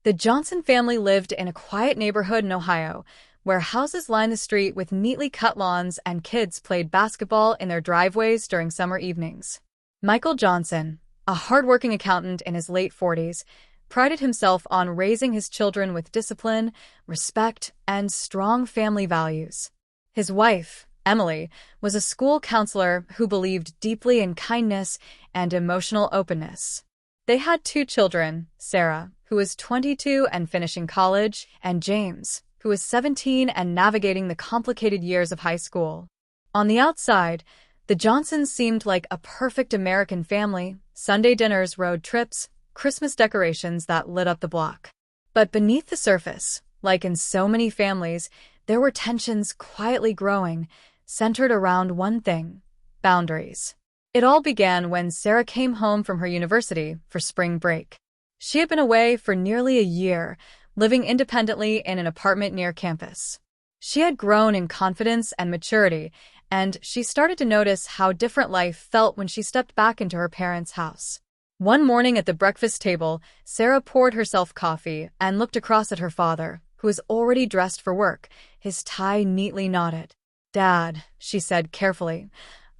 The Johnson family lived in a quiet neighborhood in Ohio, where houses lined the street with neatly cut lawns and kids played basketball in their driveways during summer evenings. Michael Johnson, a hardworking accountant in his late 40s, prided himself on raising his children with discipline, respect, and strong family values. His wife, Emily, was a school counselor who believed deeply in kindness and emotional openness. They had 2 children, Sarah, who was 22 and finishing college, and James, who was 17 and navigating the complicated years of high school. On the outside, the Johnsons seemed like a perfect American family: Sunday dinners, road trips, Christmas decorations that lit up the block. But beneath the surface, like in so many families, there were tensions quietly growing, centered around one thing: boundaries. It all began when Sarah came home from her university for spring break. She had been away for nearly a year, living independently in an apartment near campus. She had grown in confidence and maturity, and she started to notice how different life felt when she stepped back into her parents' house. One morning at the breakfast table, Sarah poured herself coffee and looked across at her father, who was already dressed for work, his tie neatly knotted. "Dad," she said carefully,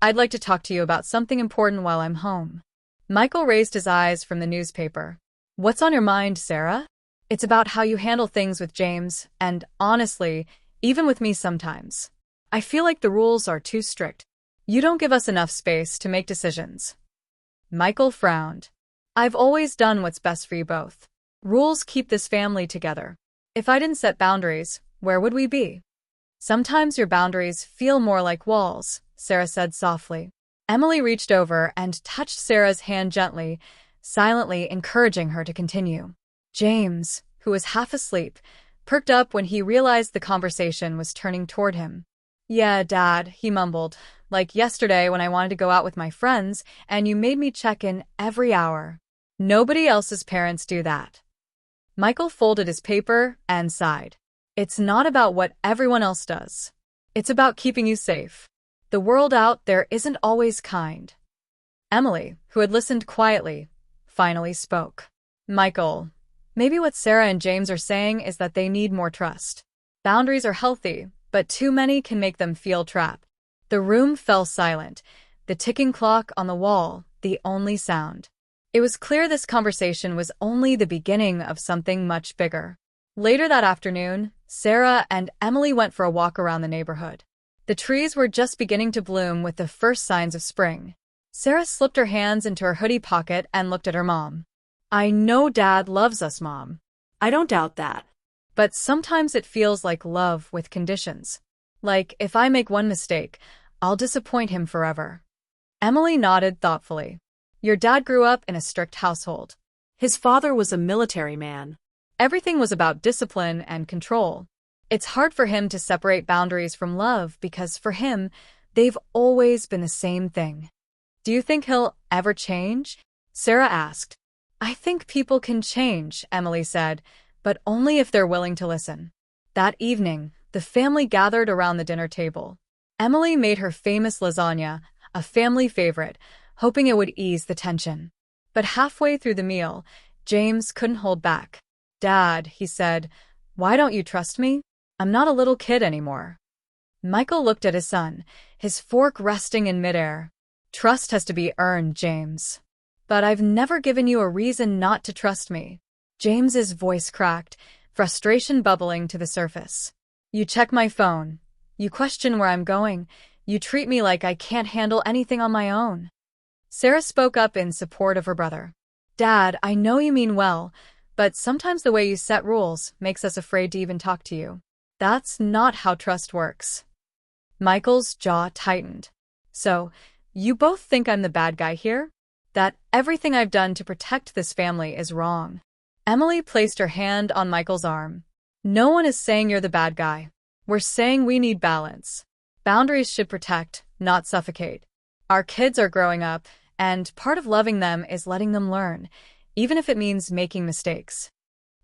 "I'd like to talk to you about something important while I'm home." Michael raised his eyes from the newspaper. "What's on your mind, Sarah?" "It's about how you handle things with James, and honestly, even with me sometimes. I feel like the rules are too strict. You don't give us enough space to make decisions." Michael frowned. "I've always done what's best for you both. Rules keep this family together. If I didn't set boundaries, where would we be?" "Sometimes your boundaries feel more like walls," Sarah said softly. Emily reached over and touched Sarah's hand gently, silently encouraging her to continue. James, who was half asleep, perked up when he realized the conversation was turning toward him. "Yeah, Dad," he mumbled, "like yesterday when I wanted to go out with my friends and you made me check in every hour. Nobody else's parents do that." Michael folded his paper and sighed. "It's not about what everyone else does. It's about keeping you safe. The world out there isn't always kind." Emily, who had listened quietly, finally spoke. "Michael, maybe what Sarah and James are saying is that they need more trust. Boundaries are healthy, but too many can make them feel trapped." The room fell silent, the ticking clock on the wall the only sound. It was clear this conversation was only the beginning of something much bigger. Later that afternoon, Sarah and Emily went for a walk around the neighborhood. The trees were just beginning to bloom with the first signs of spring. Sarah slipped her hands into her hoodie pocket and looked at her mom. "I know Dad loves us, Mom. I don't doubt that. But sometimes it feels like love with conditions. Like, if I make one mistake, I'll disappoint him forever." Emily nodded thoughtfully. "Your dad grew up in a strict household. His father was a military man. Everything was about discipline and control. It's hard for him to separate boundaries from love because for him, they've always been the same thing." "Do you think he'll ever change?" Sarah asked. "I think people can change," Emily said, "but only if they're willing to listen." That evening, the family gathered around the dinner table. Emily made her famous lasagna, a family favorite, hoping it would ease the tension. But halfway through the meal, James couldn't hold back. "Dad," he said, "why don't you trust me? I'm not a little kid anymore." Michael looked at his son, his fork resting in midair. "Trust has to be earned, James. But I've never given you a reason not to trust me." James's voice cracked, frustration bubbling to the surface. "You check my phone. You question where I'm going. You treat me like I can't handle anything on my own." Sarah spoke up in support of her brother. "Dad, I know you mean well, but sometimes the way you set rules makes us afraid to even talk to you. That's not how trust works." Michael's jaw tightened. "So, you both think I'm the bad guy here? That everything I've done to protect this family is wrong?" Emily placed her hand on Michael's arm. "No one is saying you're the bad guy. We're saying we need balance. Boundaries should protect, not suffocate. Our kids are growing up, and part of loving them is letting them learn, even if it means making mistakes."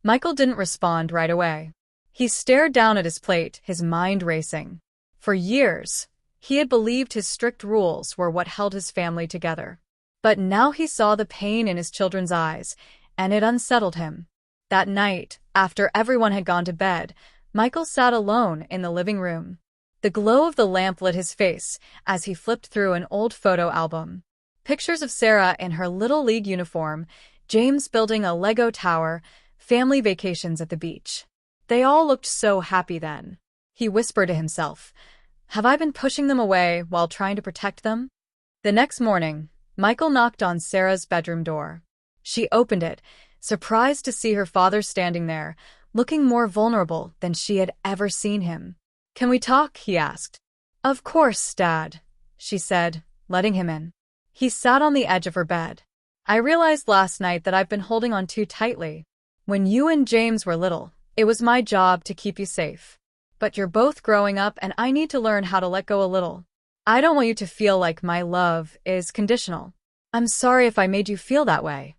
Michael didn't respond right away. He stared down at his plate, his mind racing. For years, he had believed his strict rules were what held his family together. But now he saw the pain in his children's eyes, and it unsettled him. That night, after everyone had gone to bed, Michael sat alone in the living room. The glow of the lamp lit his face as he flipped through an old photo album. Pictures of Sarah in her Little League uniform, James building a Lego tower, family vacations at the beach. They all looked so happy then. He whispered to himself, "Have I been pushing them away while trying to protect them?" The next morning, Michael knocked on Sarah's bedroom door. She opened it, surprised to see her father standing there, looking more vulnerable than she had ever seen him. "Can we talk?" he asked. "Of course, Dad," she said, letting him in. He sat on the edge of her bed. "I realized last night that I've been holding on too tightly. When you and James were little, it was my job to keep you safe. But you're both growing up and I need to learn how to let go a little. I don't want you to feel like my love is conditional. I'm sorry if I made you feel that way."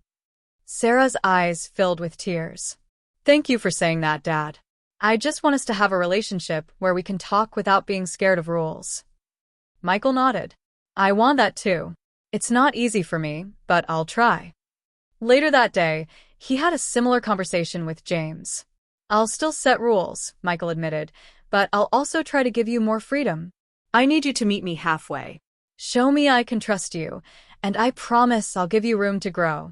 Sarah's eyes filled with tears. "Thank you for saying that, Dad. I just want us to have a relationship where we can talk without being scared of rules." Michael nodded. "I want that too. It's not easy for me, but I'll try." Later that day, he had a similar conversation with James. "I'll still set rules," Michael admitted, "but I'll also try to give you more freedom. I need you to meet me halfway. Show me I can trust you, and I promise I'll give you room to grow."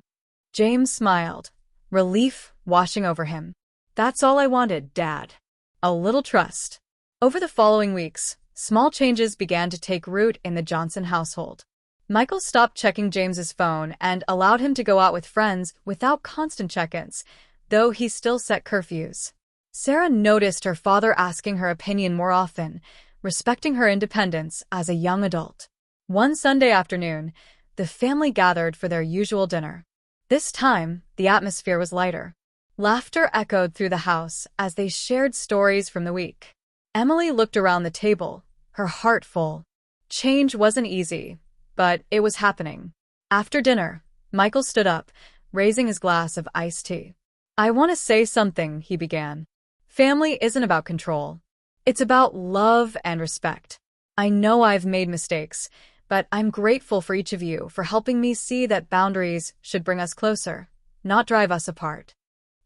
James smiled, relief washing over him. "That's all I wanted, Dad. A little trust." Over the following weeks, small changes began to take root in the Johnson household. Michael stopped checking James's phone and allowed him to go out with friends without constant check-ins, though he still set curfews. Sarah noticed her father asking her opinion more often, respecting her independence as a young adult. One Sunday afternoon, the family gathered for their usual dinner. This time, the atmosphere was lighter. Laughter echoed through the house as they shared stories from the week. Emily looked around the table, her heart full. Change wasn't easy, but it was happening. After dinner, Michael stood up, raising his glass of iced tea. "I want to say something," he began. "Family isn't about control. It's about love and respect. I know I've made mistakes, but I'm grateful for each of you for helping me see that boundaries should bring us closer, not drive us apart."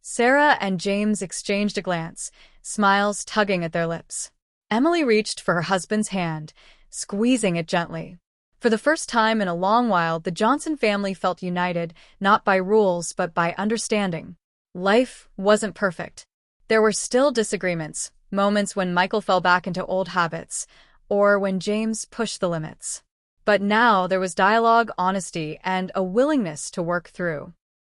Sarah and James exchanged a glance, smiles tugging at their lips. Emily reached for her husband's hand, squeezing it gently. For the first time in a long while, the Johnson family felt united, not by rules but by understanding. Life wasn't perfect. There were still disagreements, moments when Michael fell back into old habits, or when James pushed the limits. But now there was dialogue, honesty, and a willingness to work through.